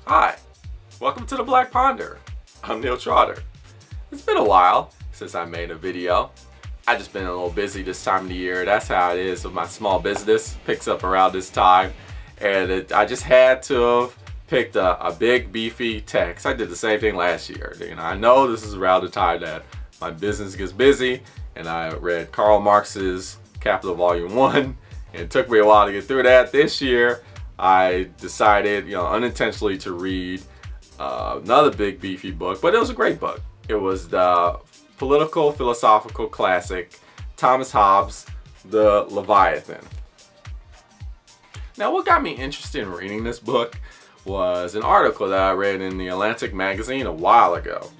Hi, welcome to the Black Ponder. I'm Neil Trotter. It's been a while since I made a video. I've just been a little busy this time of the year. That's how it is with my small business. Picks up around this time. And I just had to have picked a big beefy text. I did the same thing last year. I know this is around the time that my business gets busy, and I read Karl Marx's Capital Volume 1, and it took me a while to get through that. This year I decided, unintentionally to read another big beefy book, but it was a great book. It was the political philosophical classic Thomas Hobbes' The Leviathan. Now, what got me interested in reading this book was an article that I read in the Atlantic magazine a while ago,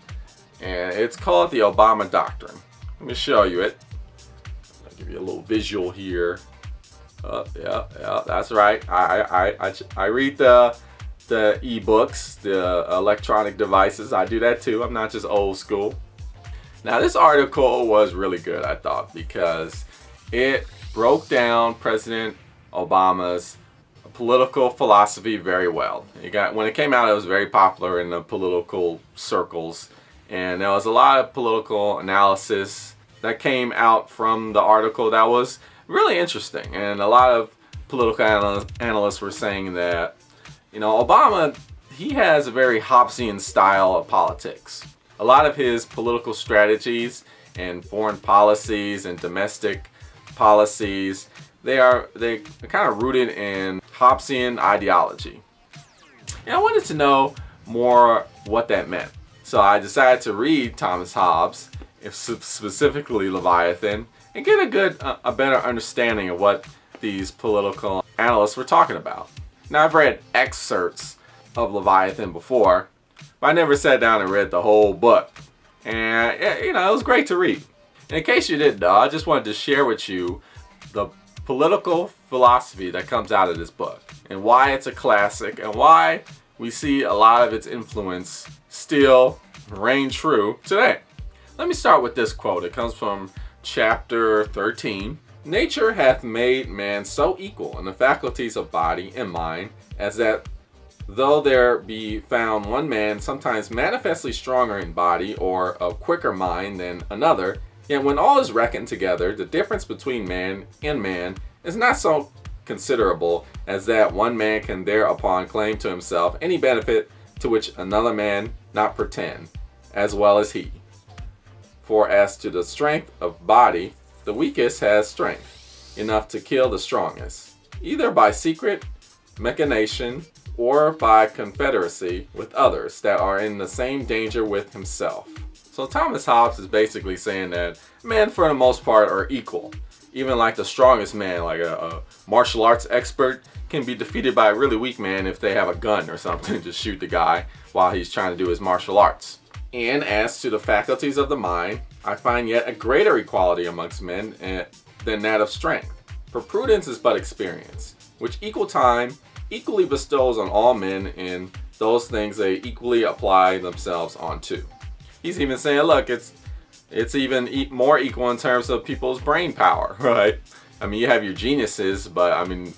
and it's called The Obama Doctrine. Let me show you it. I'll give you a little visual here. Yeah, that's right. I read the e-books, the electronic devices. I do that too. I'm not just old school. Now, this article was really good, I thought, because it broke down President Obama's political philosophy very well. When it came out, it was very popular in the political circles, and there was a lot of political analysis that came out from the article that was really interesting. And a lot of political analysts were saying that, Obama, he has a very Hobbesian style of politics. A lot of his political strategies and foreign policies and domestic policies, they're kind of rooted in Hobbesian ideology. And I wanted to know more what that meant. So I decided to read Thomas Hobbes, specifically Leviathan, and get a better understanding of what these political analysts were talking about. Now, I've read excerpts of Leviathan before, but I never sat down and read the whole book. And, it was great to read. And in case you didn't know, I just wanted to share with you the political philosophy that comes out of this book, and why it's a classic, and why we see a lot of its influence still reign true today. Let me start with this quote. It comes from chapter 13. Nature hath made man so equal in the faculties of body and mind, as that though there be found one man sometimes manifestly stronger in body or of quicker mind than another, yet when all is reckoned together, the difference between man and man is not so considerable as that one man can thereupon claim to himself any benefit to which another man not pretend, as well as he. For as to the strength of body, the weakest has strength enough to kill the strongest, either by secret machination or by confederacy with others that are in the same danger with himself. So Thomas Hobbes is basically saying that men, for the most part, are equal. Even like the strongest man, like a martial arts expert, can be defeated by a really weak man if they have a gun or something to shoot the guy while he's trying to do his martial arts. And as to the faculties of the mind, I find yet a greater equality amongst men than that of strength. For prudence is but experience, which equal time equally bestows on all men in those things they equally apply themselves onto. He's even saying, look, it's even more equal in terms of people's brain power, right? I mean, you have your geniuses, but I mean,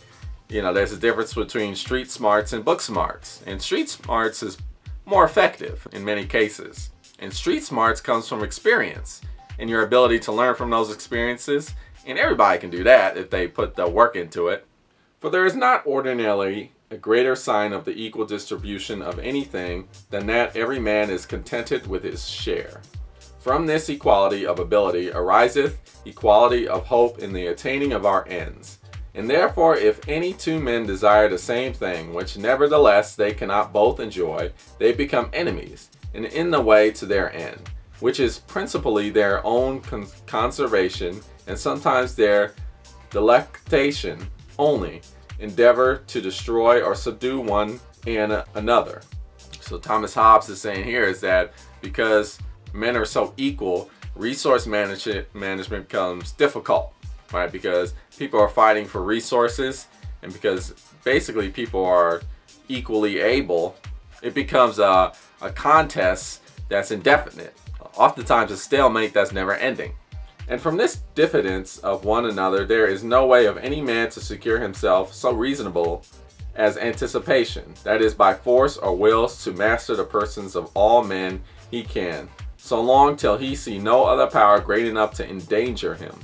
there's a difference between street smarts and book smarts. And street smarts is more effective in many cases. And street smarts comes from experience and your ability to learn from those experiences. And everybody can do that if they put the work into it. For there is not ordinarily a greater sign of the equal distribution of anything than that every man is contented with his share. From this equality of ability ariseth equality of hope in the attaining of our ends. And therefore, if any two men desire the same thing, which nevertheless they cannot both enjoy, they become enemies, and in the way to their end, which is principally their own conservation, and sometimes their delectation only, endeavor to destroy or subdue one and another. So Thomas Hobbes is saying here is that because men are so equal, resource management becomes difficult, right? Because people are fighting for resources, and because basically people are equally able, it becomes a contest that's indefinite. Oftentimes a stalemate that's never ending. And from this diffidence of one another, there is no way of any man to secure himself so reasonable as anticipation, that is, by force or wills to master the persons of all men he can, so long till he see no other power great enough to endanger him.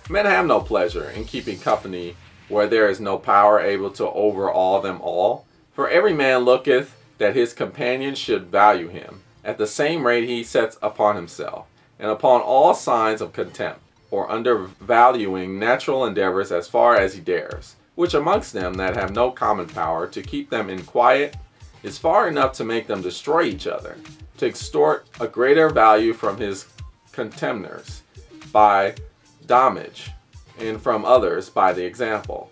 Men have no pleasure in keeping company where there is no power able to overawe them all. For every man looketh that his companion should value him, at the same rate he sets upon himself, and upon all signs of contempt, or undervaluing natural endeavors as far as he dares, which amongst them that have no common power to keep them in quiet, is far enough to make them destroy each other, to extort a greater value from his contemners by domage, and from others by the example.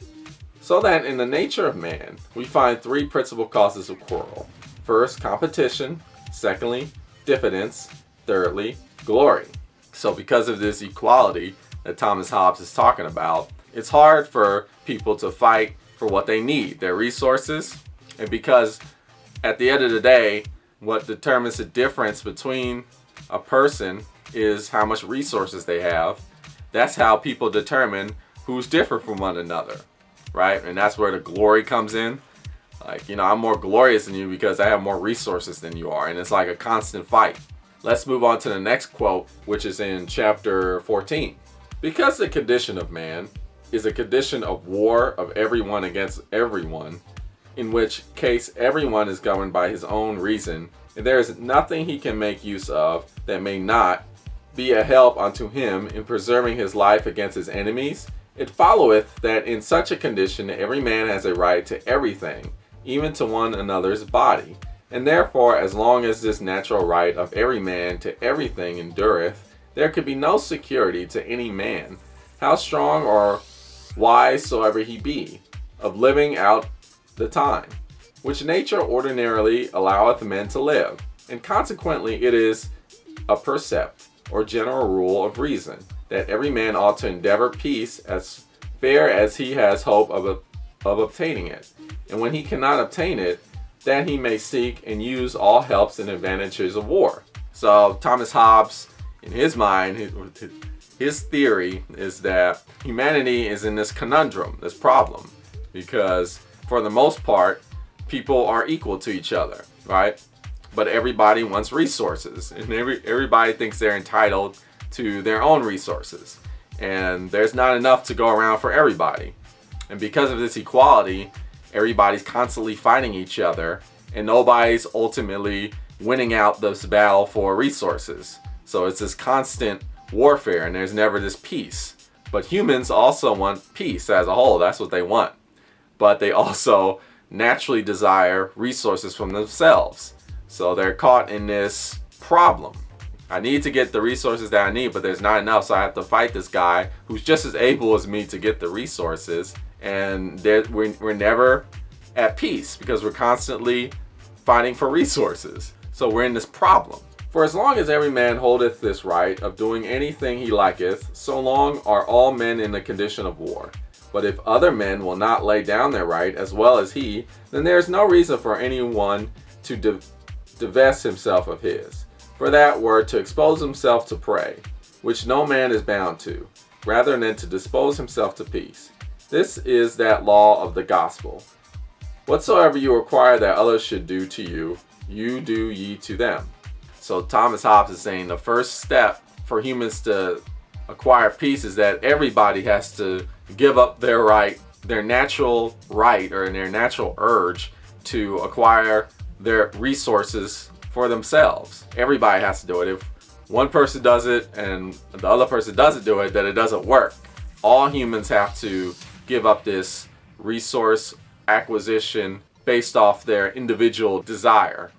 So that in the nature of man, we find three principal causes of quarrel. First, competition. Secondly, diffidence. Thirdly, glory. So because of this equality that Thomas Hobbes is talking about, it's hard for people to fight for what they need, their resources. And because at the end of the day, what determines the difference between a person is how much resources they have. That's how people determine who's different from one another, right? And that's where the glory comes in. Like, you know, I'm more glorious than you because I have more resources than you are. And it's like a constant fight. Let's move on to the next quote, which is in chapter 14. Because the condition of man is a condition of war of everyone against everyone, in which case everyone is governed by his own reason, and there is nothing he can make use of that may not be a help unto him in preserving his life against his enemies, it followeth that in such a condition every man has a right to everything, even to one another's body. And therefore, as long as this natural right of every man to everything endureth, there could be no security to any man, how strong or wise soever he be, of living out the time, which nature ordinarily alloweth men to live, and consequently it is a percept, or general rule of reason, that every man ought to endeavor peace as fair as he has hope of obtaining it, and when he cannot obtain it, that he may seek and use all helps and advantages of war. So Thomas Hobbes, in his mind, his theory is that humanity is in this conundrum, this problem, because for the most part, people are equal to each other, right? But everybody wants resources, and everybody thinks they're entitled to their own resources. And there's not enough to go around for everybody. And because of this equality, everybody's constantly fighting each other, and nobody's ultimately winning out this battle for resources. So it's this constant warfare, and there's never this peace. But humans also want peace as a whole. That's what they want. But they also naturally desire resources from themselves. So they're caught in this problem. I need to get the resources that I need, but there's not enough, so I have to fight this guy who's just as able as me to get the resources. And we're never at peace because we're constantly fighting for resources. So we're in this problem. For as long as every man holdeth this right of doing anything he liketh, so long are all men in the condition of war. But if other men will not lay down their right as well as he, then there is no reason for anyone to divest himself of his. For that were to expose himself to prey, which no man is bound to, rather than to dispose himself to peace. This is that law of the gospel. Whatsoever you require that others should do to you, you do ye to them. So Thomas Hobbes is saying the first step for humans to acquire peace is that everybody has to give up their right, their natural right or their natural urge to acquire their resources for themselves. Everybody has to do it. If one person does it and the other person doesn't do it, then it doesn't work. All humans have to give up this resource acquisition based off their individual desire.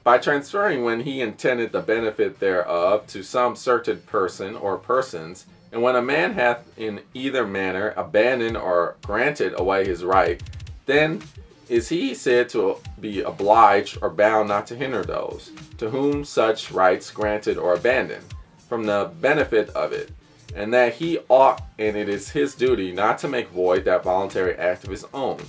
By transferring when he intended the benefit thereof to some certain person or persons, and when a man hath in either manner abandoned or granted away his right, then is he said to be obliged or bound not to hinder those, to whom such rights granted or abandoned, from the benefit of it, and that he ought, and it is his duty, not to make void that voluntary act of his own,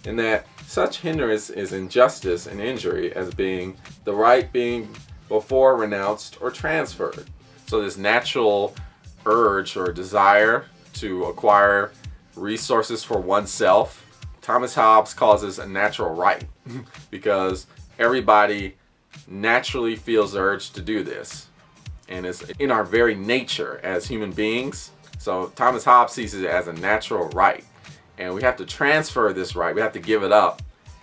and that such hindrance is injustice and injury as being the right being before renounced or transferred. So this natural urge or desire to acquire resources for oneself Thomas Hobbes calls this a natural right because everybody naturally feels the urge to do this. And it's in our very nature as human beings. So Thomas Hobbes sees it as a natural right. And we have to transfer this right. We have to give it up.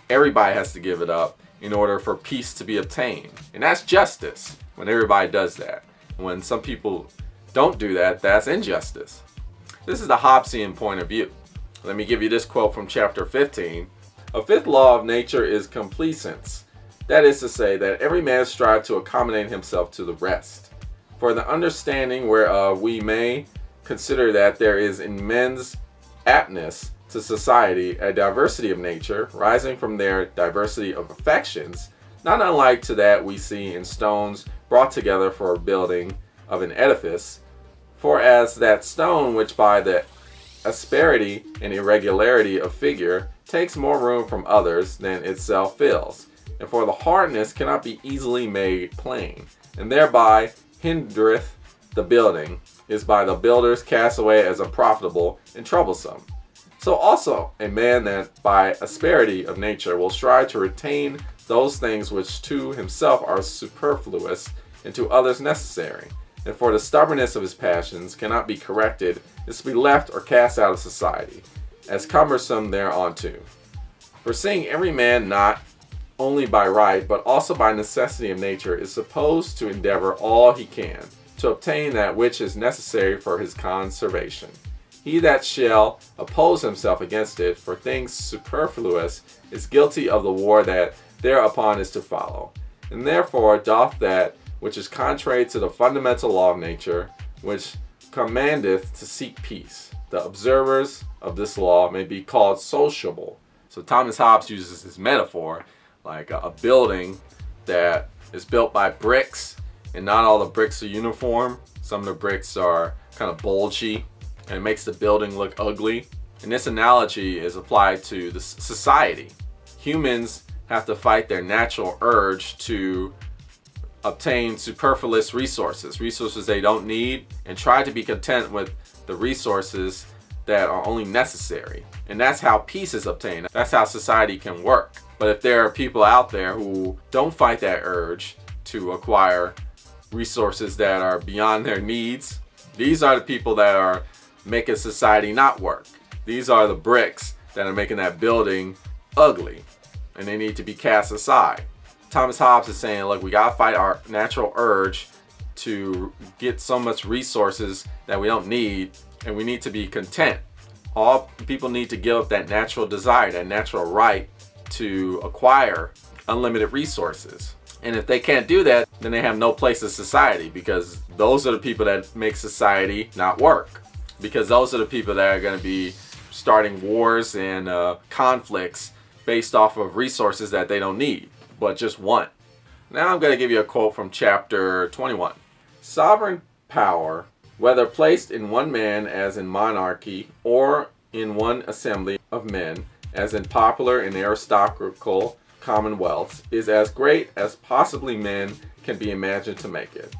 Everybody has to give it up in order for peace to be obtained. And that's justice when everybody does that. When some people don't do that, that's injustice. This is the Hobbesian point of view. Let me give you this quote from chapter 15. A fifth law of nature is complaisance. That is to say that every man strive to accommodate himself to the rest. For the understanding whereof we may consider that there is in men's aptness to society a diversity of nature rising from their diversity of affections, not unlike to that we see in stones brought together for building of an edifice. For as that stone which by the asperity and irregularity of figure takes more room from others than itself fills, and for the hardness cannot be easily made plain, and thereby hindereth the building, is by the builders cast away as unprofitable and troublesome. So also a man that by asperity of nature will strive to retain those things which to himself are superfluous and to others necessary, and for the stubbornness of his passions cannot be corrected, is to be left or cast out of society, as cumbersome thereunto. For seeing every man not only by right, but also by necessity of nature, is supposed to endeavor all he can to obtain that which is necessary for his conservation. He that shall oppose himself against it for things superfluous is guilty of the war that thereupon is to follow, and therefore doth that which is contrary to the fundamental law of nature, which commandeth to seek peace. The observers of this law may be called sociable. So Thomas Hobbes uses this metaphor like a building that is built by bricks, and not all the bricks are uniform. Some of the bricks are kind of bulgy, and it makes the building look ugly. And this analogy is applied to the society. Humans have to fight their natural urge to obtain superfluous resources they don't need, and try to be content with the resources that are only necessary. And that's how peace is obtained. That's how society can work. But if there are people out there who don't fight that urge to acquire resources that are beyond their needs, these are the people that are making society not work. These are the bricks that are making that building ugly, and they need to be cast aside. Thomas Hobbes is saying, look, we gotta fight our natural urge to get so much resources that we don't need, and we need to be content. All people need to give up that natural desire, that natural right to acquire unlimited resources. And if they can't do that, then they have no place in society, because those are the people that make society not work. Because those are the people that are going to be starting wars and conflicts based off of resources that they don't need, but just want. Now I'm going to give you a quote from chapter 21. Sovereign power, whether placed in one man as in monarchy, or in one assembly of men as in popular and aristocratical commonwealths, is as great as possibly men can be imagined to make it.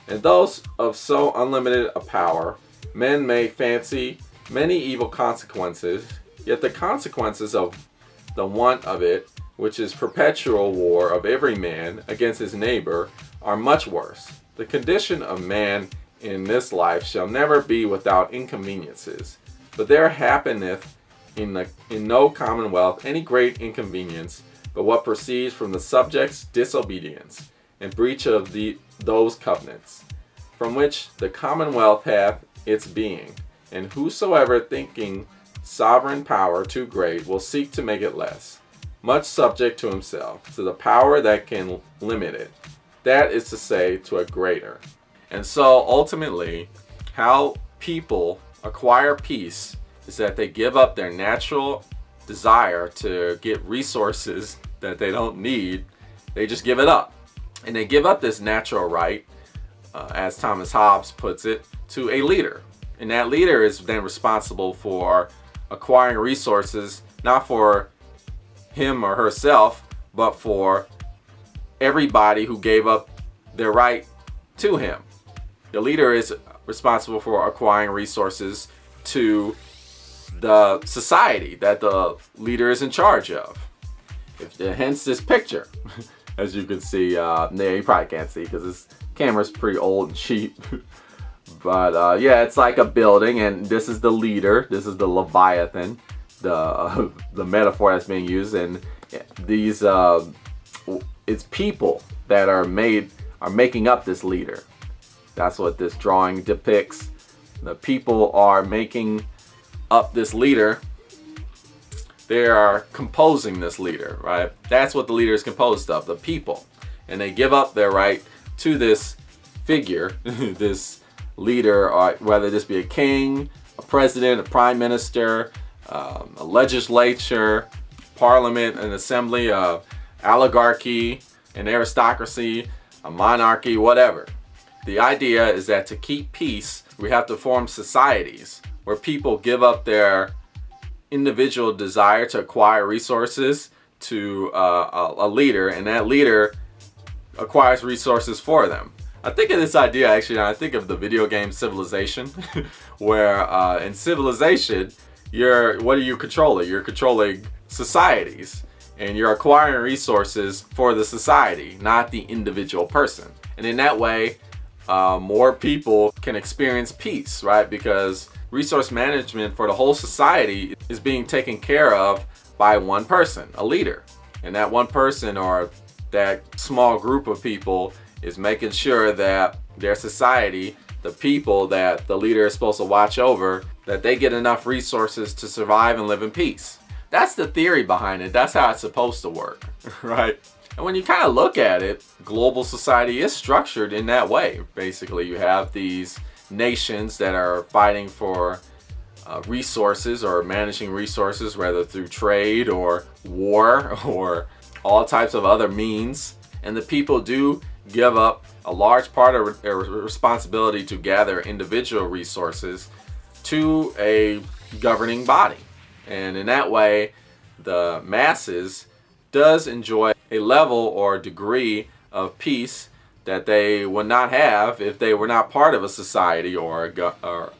And those of so unlimited a power, men may fancy many evil consequences, yet the consequences of the want of it, which is perpetual war of every man against his neighbor, are much worse. The condition of man in this life shall never be without inconveniences, but there happeneth in no commonwealth any great inconvenience but what proceeds from the subject's disobedience and breach of those covenants, from which the commonwealth hath its being, and whosoever thinking sovereign power too great will seek to make it less, much subject to himself, to the power that can limit it, that is to say, to a greater. And so ultimately, how people acquire peace is that they give up their natural desire to get resources that they don't need. They just give it up. And they give up this natural right, as Thomas Hobbes puts it, to a leader. And that leader is then responsible for acquiring resources, not for him or herself, but for everybody who gave up their right to him. The leader is responsible for acquiring resources to the society that the leader is in charge of. Hence this picture. As you can see, yeah, you probably can't see because this camera's pretty old and cheap. But yeah, it's like a building, and this is the leader. This is the Leviathan, the metaphor that's being used. And these, it's people that are making up this leader. That's what this drawing depicts. The people are making up this leader. They are composing this leader, right? That's what the leader is composed of, the people. And they give up their right to this figure, this leader, or whether this be a king, a president, a prime minister, a legislature, parliament, an assembly, a oligarchy, an aristocracy, a monarchy, whatever. The idea is that to keep peace, we have to form societies where people give up their individual desire to acquire resources to a leader, and that leader acquires resources for them. I think of this idea actually, I think of the video game Civilization, where in Civilization, what are you controlling? You're controlling societies, and you're acquiring resources for the society, not the individual person. And in that way, more people can experience peace, right? Because resource management for the whole society is being taken care of by one person, a leader. And that one person, or that small group of people, is making sure that their society, the people that the leader is supposed to watch over, that they get enough resources to survive and live in peace. That's the theory behind it. That's how it's supposed to work, right? And when you kind of look at it, global society is structured in that way. Basically, you have these nations that are fighting for resources, or managing resources, whether through trade or war or all types of other means. And the people do give up a large part of their responsibility to gather individual resources to a governing body. And in that way, the masses does enjoy a level or degree of peace that they would not have if they were not part of a society or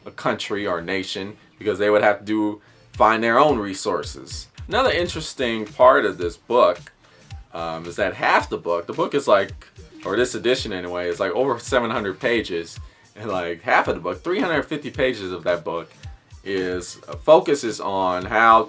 a country or nation, because they would have to find their own resources. Another interesting part of this book is that half the book is like, or this edition anyway, is like over 700 pages, and like half of the book, 350 pages of that book, focuses on how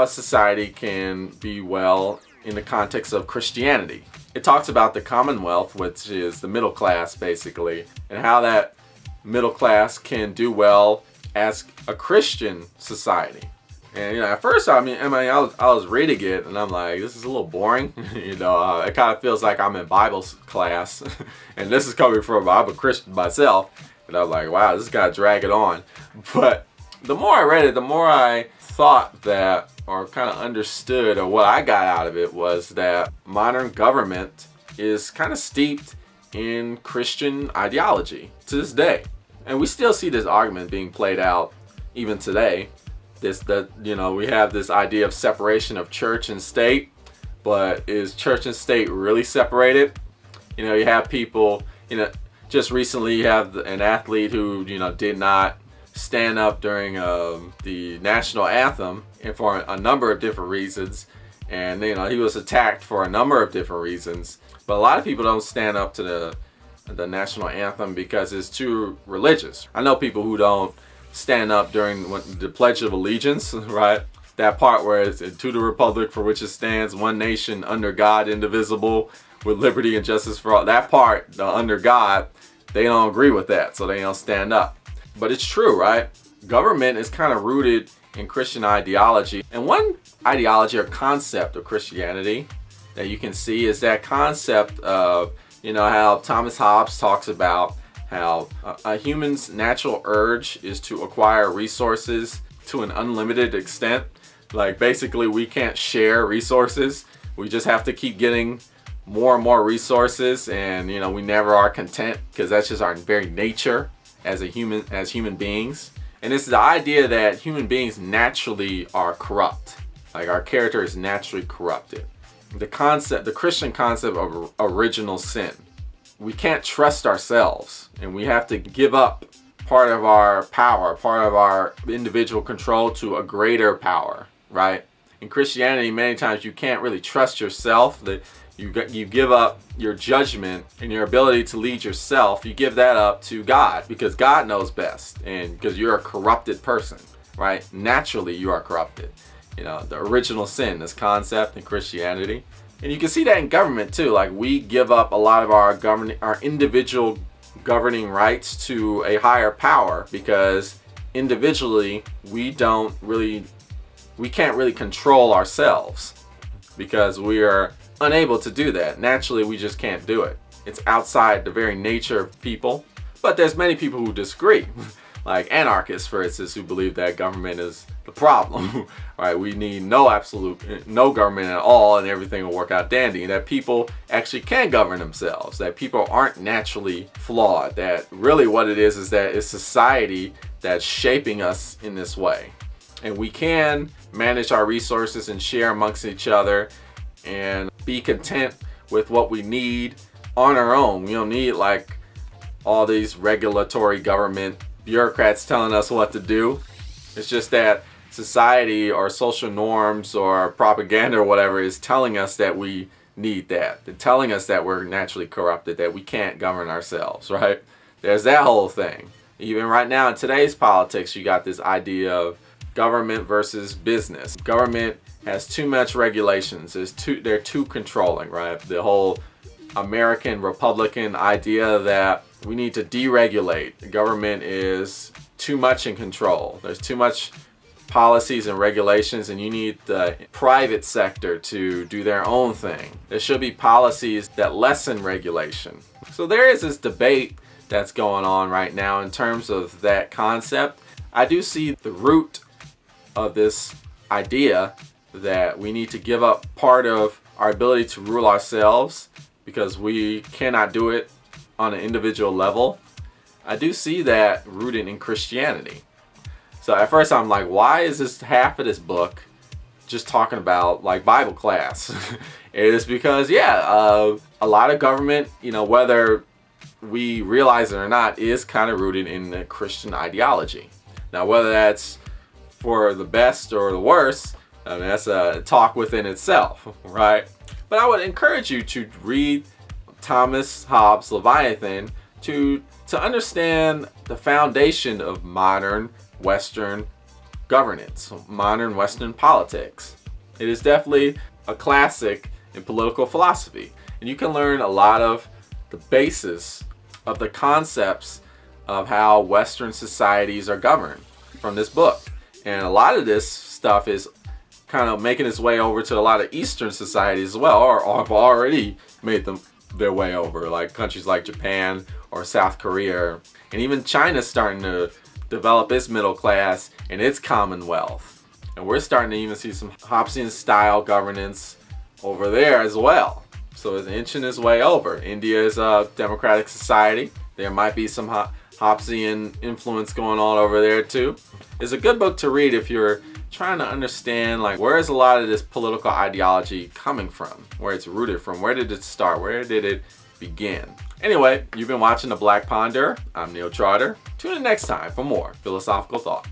a society can be well in the context of Christianity. It talks about the Commonwealth, which is the middle class basically, and how that middle class can do well as a Christian society. And you know, at first, I was reading it and I'm like, this is a little boring. You know, it kind of feels like I'm in Bible class, and this is coming from, I'm a Christian myself, and I'm like, wow, this got to drag it on. But the more I read it, the more I thought that, or kind of understood, or what I got out of it, was that modern government is kind of steeped in Christian ideology to this day. And we still see this argument being played out even today. We have this idea of separation of church and state, but is church and state really separated? You know, you have people, just recently you have an athlete who, did not stand up during the national anthem, and for a number of different reasons, and he was attacked for a number of different reasons. But a lot of people don't stand up to the national anthem because it's too religious. I know people who don't stand up during the Pledge of Allegiance, right? That part where it's to the republic for which it stands, one nation under God, indivisible, with liberty and justice for all. That part, the under God, they don't agree with that, so they don't stand up. But it's true, right? Government is kind of rooted in Christian ideology. And one ideology or concept of Christianity that you can see is that concept of, how Thomas Hobbes talks about how a human's natural urge is to acquire resources to an unlimited extent. Like basically we can't share resources. We just have to keep getting more and more resources, and we never are content, because that's just our very nature as human beings. And it's the idea that human beings naturally are corrupt. Like our character is naturally corrupted. The Christian concept of original sin. We can't trust ourselves, and we have to give up part of our power, part of our individual control to a greater power, right? In Christianity, many times you can't really trust yourself. That you give up your judgment and your ability to lead yourself. You give that up to God because God knows best, and because you're a corrupted person, right? Naturally, you are corrupted. You know, the original sin, this concept in Christianity. And you can see that in government too. Like, we give up a lot of our individual governing rights to a higher power because individually we can't really control ourselves because we are unable to do that. Naturally, we just can't do it. It's outside the very nature of people. But there's many people who disagree. Like anarchists, for instance, who believe that government is the problem, right? We need no government at all, and everything will work out dandy. And that people actually can govern themselves. That people aren't naturally flawed. That really what it is that it's society that's shaping us in this way. And we can manage our resources and share amongst each other and be content with what we need on our own. We don't need like all these regulatory government bureaucrats telling us what to do. It's just that society or social norms or propaganda or whatever is telling us that we need that. They're telling us that we're naturally corrupted, that we can't govern ourselves, right? There's that whole thing. Even right now in today's politics, you got this idea of government versus business. Government has too much regulations. They're too controlling, right? The whole American Republican idea that we need to deregulate. The government is too much in control. There's too much policies and regulations, and you need the private sector to do their own thing. There should be policies that lessen regulation. So there is this debate that's going on right now in terms of that concept. I do see the root of this idea that we need to give up part of our ability to rule ourselves because we cannot do it on an individual level. I do see that rooted in Christianity. So at first I'm like, why is this half of this book just talking about like Bible class? It is because, yeah, a lot of government, you know, whether we realize it or not, is kind of rooted in the Christian ideology. Now, whether that's for the best or the worst, I mean, that's a talk within itself, right? But I would encourage you to read Thomas Hobbes' Leviathan to understand the foundation of modern Western governance, modern Western politics. It is definitely a classic in political philosophy, and you can learn a lot of the basis of the concepts of how Western societies are governed from this book. And a lot of this stuff is kind of making its way over to a lot of Eastern societies as well, or have already made their way over, like countries like Japan or South Korea, and even China's starting to develop its middle class and its commonwealth. And we're starting to even see some Hobbesian style governance over there as well. So it's inching its way over. India is a democratic society. There might be some Hobbesian influence going on over there too. It's a good book to read if you're trying to understand, like, where is a lot of this political ideology coming from, where it's rooted from, where did it start, where did it begin. Anyway, you've been watching The Black Ponder. I'm Neil Trotter. Tune in next time for more philosophical thought.